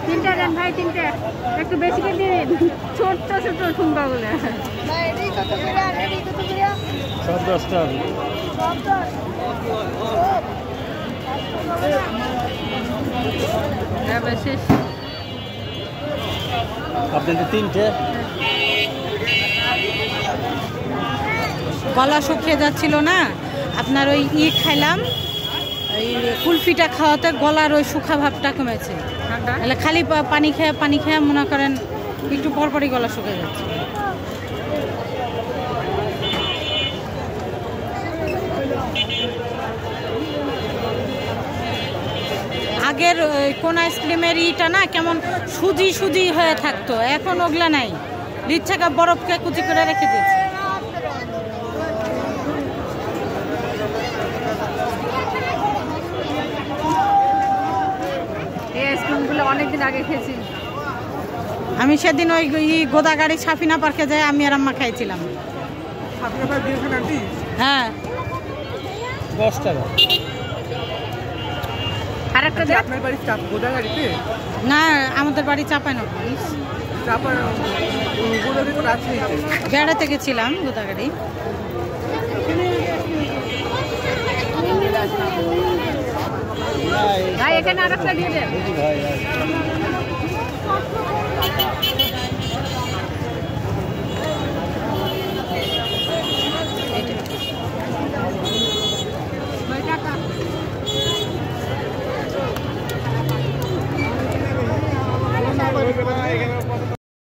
তিনটা দেন ভাই, তিনটা একটু বেশি করে দিন, ছোট্ট ছোট্ট ঠুঙ্গা বলে। সব 10 টাকা। শেষ আপনাদের 3টে। গলা শুকিয়ে যাচ্ছিল না, আপনার ওই খাইলাম, ওই কুলফিটা খাওয়াতে গলার ওই শুকা ভাবটা কমেছে। তাহলে খালি পানি খেয়ে মনে করেন একটু পরপরই গলা শুকিয়ে যাচ্ছে। আগের কোন আইসক্রিমের ইটা না কেমন সুজি সুজি হয়ে থাকতো, এখন ওগুলা নাই, লিচ্ছাকা বরফকে কুচি করে রেখে দিয়েছে। এই আইসক্রিমগুলো অনেকদিন আগে খেয়েছি আমি। সেদিন ওই গোদাগাড়ি সাফিনা পার্কে যাই আমি আর আম্মা খাইছিলাম। হ্যাঁ 10 টাকা। আরেকটা দেন। আপনার বাড়ি গোদাগাড়িতে? না, আমাদের বাড়ি চাপানো, বেড়াতে গেছিলাম গোদাগাড়ি। ভাই এখানে আরেকটা দিয়ে দেন। ভাই